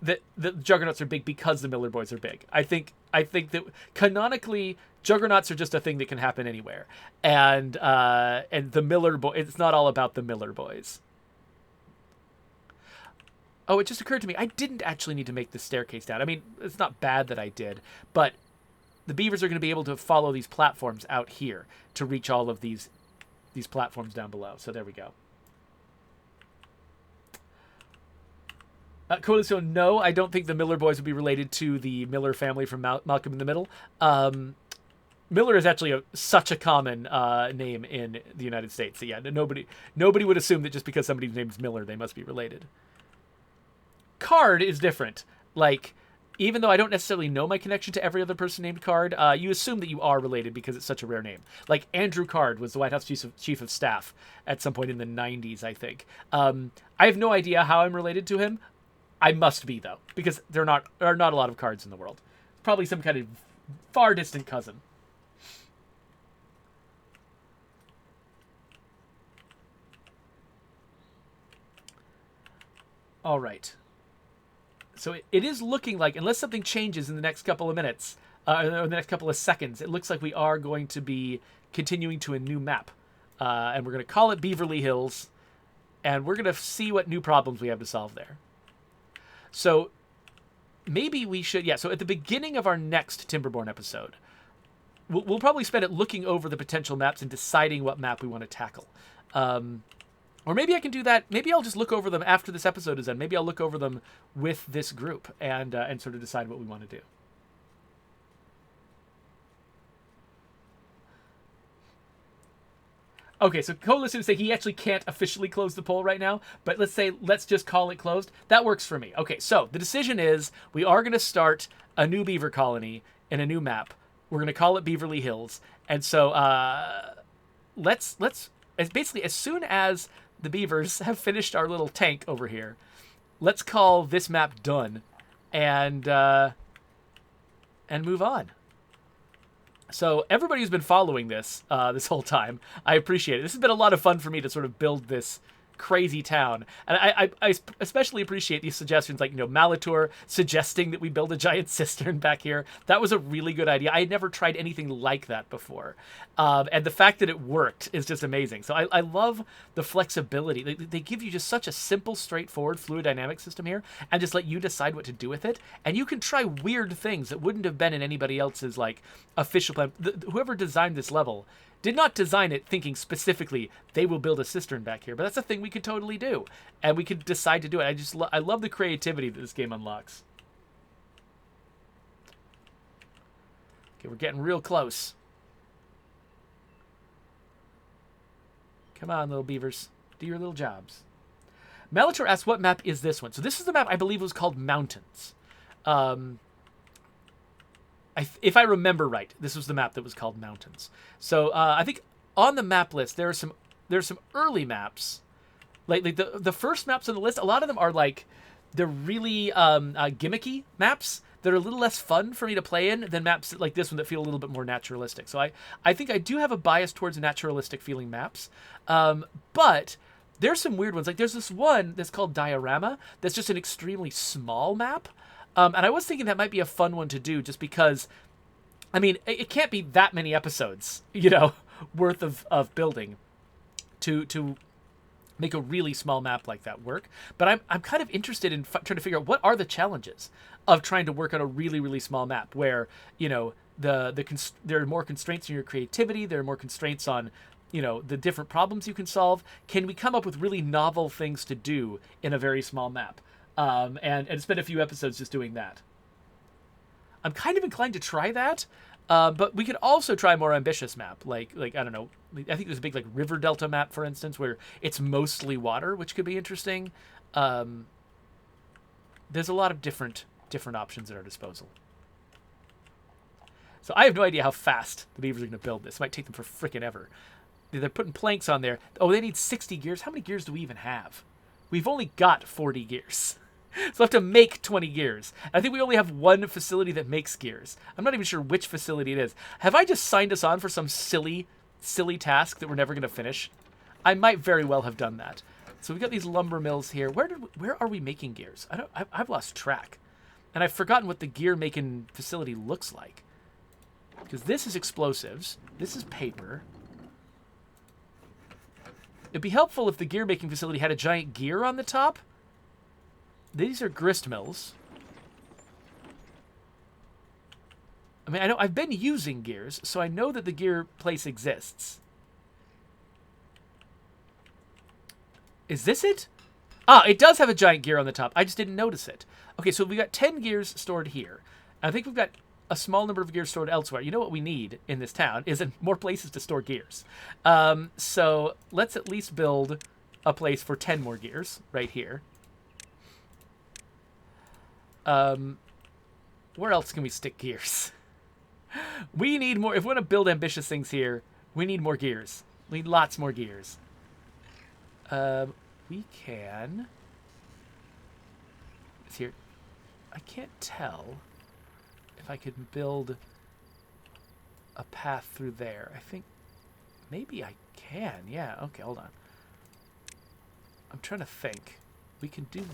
that the Juggernauts are big because the Miller Boys are big. I think that canonically Juggernauts are just a thing that can happen anywhere, and the Miller Boy, it's not all about the Miller Boys. Oh, it just occurred to me, I didn't actually need to make this staircase down. I mean, it's not bad that I did, but the beavers are going to be able to follow these platforms out here to reach all of these platforms down below. So there we go. Coalition, no, I don't think the Miller Boys would be related to the Miller family from Malcolm in the Middle. Miller is actually such a common name in the United States. So yeah, nobody would assume that just because somebody's name's Miller, they must be related. Card is different. Like, even though I don't necessarily know my connection to every other person named Card, you assume that you are related because it's such a rare name. Like, Andrew Card was the White House chief of staff at some point in the 90s, I think. I have no idea how I'm related to him. I must be, though, because there are not a lot of Cards in the world. Probably some kind of far distant cousin. All right. So it is looking like, unless something changes in the next couple of minutes, or the next couple of seconds, it looks like we are going to be continuing to a new map. And we're going to call it Beaverly Hills, and we're going to see what new problems we have to solve there. So maybe we should, so at the beginning of our next Timberborn episode, we'll probably spend it looking over the potential maps and deciding what map we want to tackle. Or maybe I can do that. Maybe I'll just look over them after this episode is done. Maybe I'll look over them with this group and sort of decide what we want to do. Okay, so Coalition say he actually can't officially close the poll right now, but let's just call it closed. That works for me. Okay, so the decision is we are going to start a new beaver colony in a new map. We're going to call it Beaverly Hills. And so let's basically, as soon as the beavers have finished our little tank over here, let's call this map done and move on. So everybody who's been following this this whole time, I appreciate it. This has been a lot of fun for me to sort of build this crazy town. And I especially appreciate these suggestions, like, Malitor suggesting that we build a giant cistern back here. That was a really good idea. I had never tried anything like that before. And the fact that it worked is just amazing. So I love the flexibility. They give you just such a simple, straightforward fluid dynamic system here and just let you decide what to do with it. And you can try weird things that wouldn't have been in anybody else's, like, official plan. Whoever designed this level did not design it thinking specifically they will build a cistern back here, but that's a thing we could totally do, and we could decide to do it. I love the creativity that this game unlocks. Okay, we're getting real close. Come on, little beavers. Do your little jobs. Melitor asks, what map is this one? So this is the map I believe was called Mountains. If I remember right, this was the map that was called Mountains. So I think on the map list there are some early maps, like the first maps on the list. A lot of them are like they're really gimmicky maps that are a little less fun for me to play in than maps like this one that feel a little bit more naturalistic. So I think I do have a bias towards naturalistic feeling maps, but there's some weird ones. Like there's this one that's called Diorama that's just an extremely small map. And I was thinking that might be a fun one to do just because, I mean, it can't be that many episodes, worth of building to make a really small map like that work. But I'm kind of interested in trying to figure out what are the challenges of trying to work on a really, really small map where, there are more constraints in your creativity. There are more constraints on, the different problems you can solve. Can we come up with really novel things to do in a very small map? And spend a few episodes just doing that. I'm kind of inclined to try that, but we could also try a more ambitious map, like I don't know. I think there's a big like river delta map, for instance, where it's mostly water, which could be interesting. There's a lot of different options at our disposal. So I have no idea how fast the beavers are going to build this. It might take them for frickin' ever. They're putting planks on there. Oh, they need 60 gears. How many gears do we even have? We've only got 40 gears. So I have to make 20 gears. I think we only have one facility that makes gears. I'm not even sure which facility it is. Have I just signed us on for some silly task that we're never going to finish? I might very well have done that. So we've got these lumber mills here. Where are we making gears? I've lost track. And I've forgotten what the gear making facility looks like. Because this is explosives. This is paper. It'd be helpful if the gear making facility had a giant gear on the top. These are grist mills. I mean, I've been using gears, so I know that the gear place exists. Is this it? Ah, it does have a giant gear on the top. I just didn't notice it. Okay, so we got 10 gears stored here. I think we've got a small number of gears stored elsewhere. You know what we need in this town is more places to store gears. So let's at least build a place for 10 more gears right here. Where else can we stick gears? We need more. If we want to build ambitious things here, we need more gears. We need lots more gears. We can... It's here. I can't tell if I could build a path through there. I think maybe I can. Yeah, okay, hold on. I'm trying to think. We can do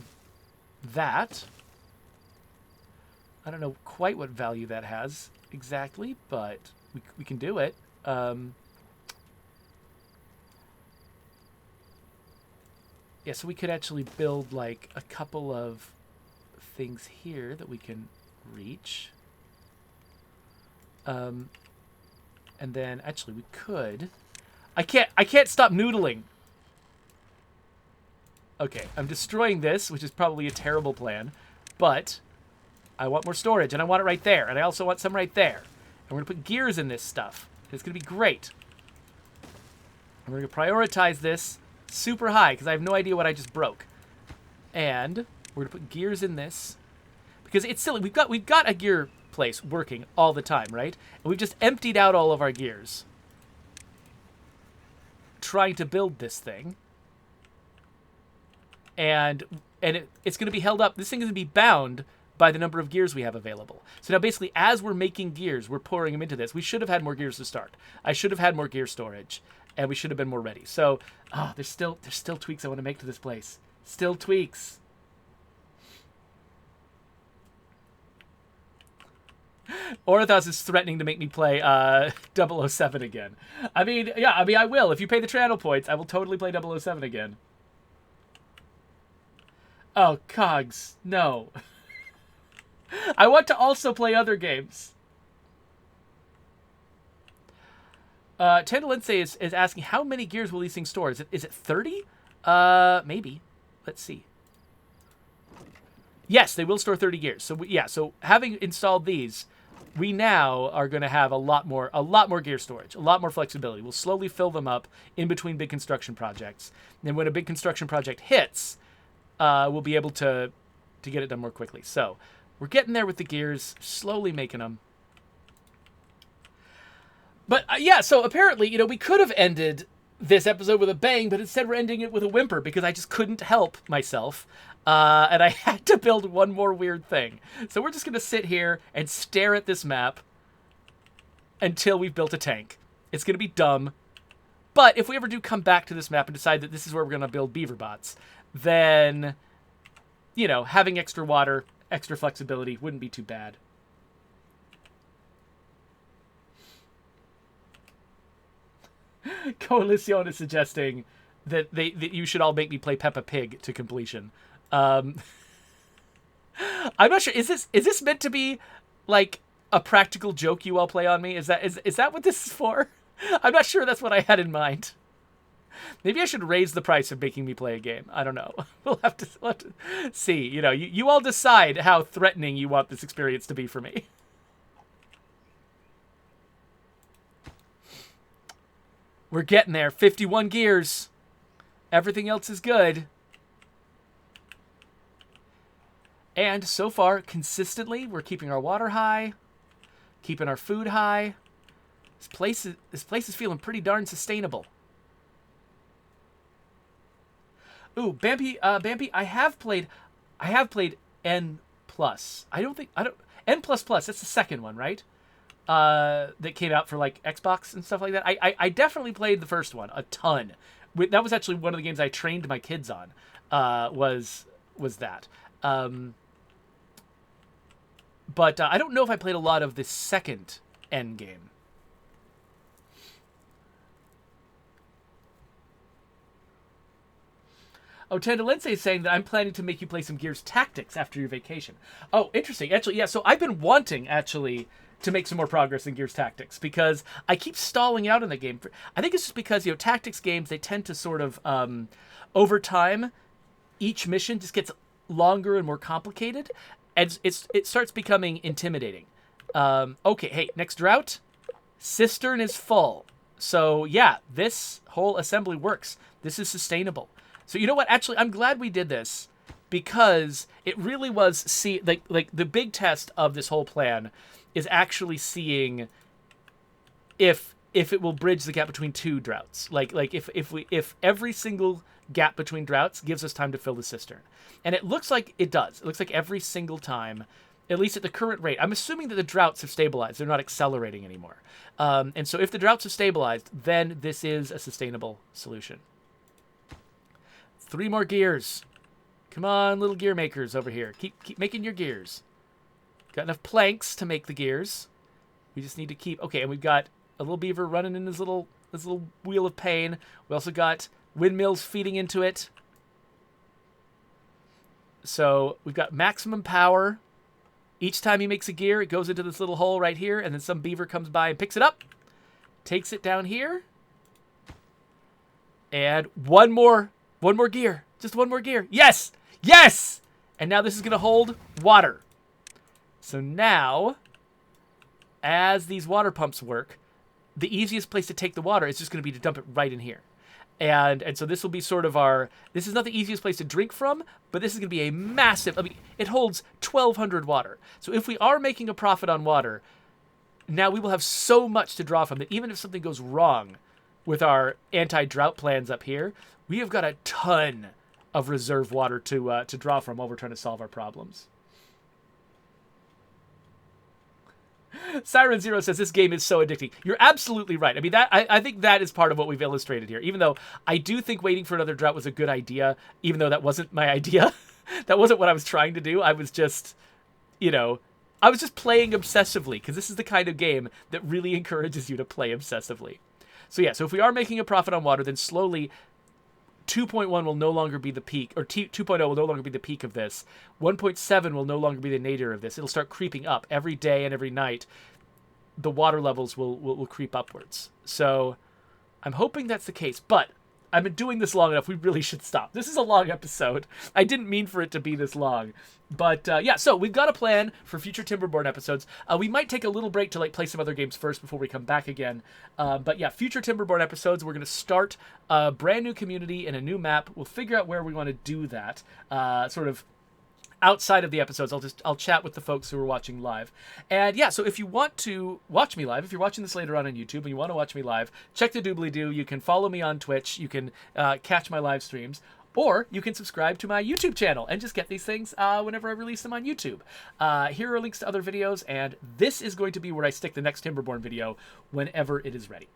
that. I don't know quite what value that has exactly, but we can do it. Yeah, so we could actually build like a couple of things here that we can reach. And then actually we could. I can't stop noodling. Okay, I'm destroying this, which is probably a terrible plan, but I want more storage, and I want it right there, and I also want some right there. And we're going to put gears in this stuff. It's going to be great. And we're going to prioritize this super high, because I have no idea what I just broke. And we're going to put gears in this, because it's silly. We've got a gear place working all the time, right? And we've just emptied out all of our gears trying to build this thing. And it's going to be held up. This thing is going to be bound by the number of gears we have available. So now basically, as we're making gears, we're pouring them into this. We should have had more gears to start. I should have had more gear storage, and we should have been more ready. So, there's still tweaks I want to make to this place. Still tweaks. Orithos is threatening to make me play 007 again. I mean, I will. If you pay the channel points, I will totally play 007 again. Oh, Cogs, no. I want to also play other games. Tendalense is asking, how many gears will these things store? Is it 30? Maybe. Let's see. Yes, they will store 30 gears. So, so having installed these, we now are going to have a lot more gear storage, a lot more flexibility. We'll slowly fill them up in between big construction projects. And when a big construction project hits, we'll be able to get it done more quickly. So we're getting there with the gears, slowly making them. But yeah, so apparently, we could have ended this episode with a bang, but instead we're ending it with a whimper because I just couldn't help myself. And I had to build one more weird thing. So we're just going to sit here and stare at this map until we've built a tank. It's going to be dumb. But if we ever do come back to this map and decide that this is where we're going to build beaver bots, then, having extra water, extra flexibility wouldn't be too bad. Coalition is suggesting that you should all make me play Peppa Pig to completion. I'm not sure. Is this meant to be like a practical joke you all play on me? Is that what this is for? I'm not sure that's what I had in mind. Maybe I should raise the price of making me play a game. I don't know. We'll have to see. You all decide how threatening you want this experience to be for me. We're getting there. 51 gears. Everything else is good. And so far, consistently, we're keeping our water high, keeping our food high. This place is feeling pretty darn sustainable. Ooh, Bambi, I have played N+. N++, that's the second one, right? That came out for like Xbox and stuff like that. I definitely played the first one a ton. That was actually one of the games I trained my kids on. Was that? But I don't know if I played a lot of the second N game. Oh, Tandalense is saying that I'm planning to make you play some Gears Tactics after your vacation. Oh, interesting. Actually, yeah, so I've been wanting, to make some more progress in Gears Tactics because I keep stalling out in the game. I think it's just because, tactics games, they tend to sort of, over time, each mission just gets longer and more complicated, and it starts becoming intimidating. Okay, hey, next drought, cistern is full. So, yeah, this whole assembly works. This is sustainable. So you know what? Actually, I'm glad we did this because it really was like the big test of this whole plan is actually seeing if it will bridge the gap between two droughts. Like if every single gap between droughts gives us time to fill the cistern. And it looks like it does. It looks like every single time, at least at the current rate. I'm assuming that the droughts have stabilized. They're not accelerating anymore. And so if the droughts have stabilized, then this is a sustainable solution. 3 more gears. Come on, little gear makers over here. Keep making your gears. Got enough planks to make the gears. We just need to keep... Okay, and we've got a little beaver running in this little wheel of pain. We also got windmills feeding into it. So we've got maximum power. Each time he makes a gear, it goes into this little hole right here, and then some beaver comes by and picks it up. Takes it down here. And one more gear. Just one more gear. Yes! Yes! And now this is going to hold water. So now, as these water pumps work, the easiest place to take the water is just going to be to dump it right in here. And so this will be sort of this is not the easiest place to drink from, but this is going to be a massive, it holds 1,200 water. So if we are making a profit on water, now we will have so much to draw from that even if something goes wrong with our anti-drought plans up here, we have got a ton of reserve water to draw from while we're trying to solve our problems. Siren Zero says this game is so addicting. You're absolutely right. I think that is part of what we've illustrated here. Even though I do think waiting for another drought was a good idea, even though that wasn't my idea. That wasn't what I was trying to do. I was just, playing obsessively because this is the kind of game that really encourages you to play obsessively. So yeah, so if we are making a profit on water, then slowly 2.1 will no longer be the peak, or 2.0 will no longer be the peak of this. 1.7 will no longer be the nadir of this. It'll start creeping up every day and every night. The water levels will creep upwards. So I'm hoping that's the case. But I've been doing this long enough. We really should stop. This is a long episode. I didn't mean for it to be this long. But yeah, so we've got a plan for future Timberborn episodes. We might take a little break to like play some other games first before we come back again. But yeah, future Timberborn episodes, we're going to start a brand new community and a new map. We'll figure out where we want to do that. Sort of outside of the episodes. I'll chat with the folks who are watching live. And yeah, so if you want to watch me live, if you're watching this later on YouTube and you want to watch me live, check the doobly-doo. You can follow me on Twitch. You can catch my live streams. Or you can subscribe to my YouTube channel and just get these things whenever I release them on YouTube. Here are links to other videos, and this is going to be where I stick the next Timberborn video whenever it is ready.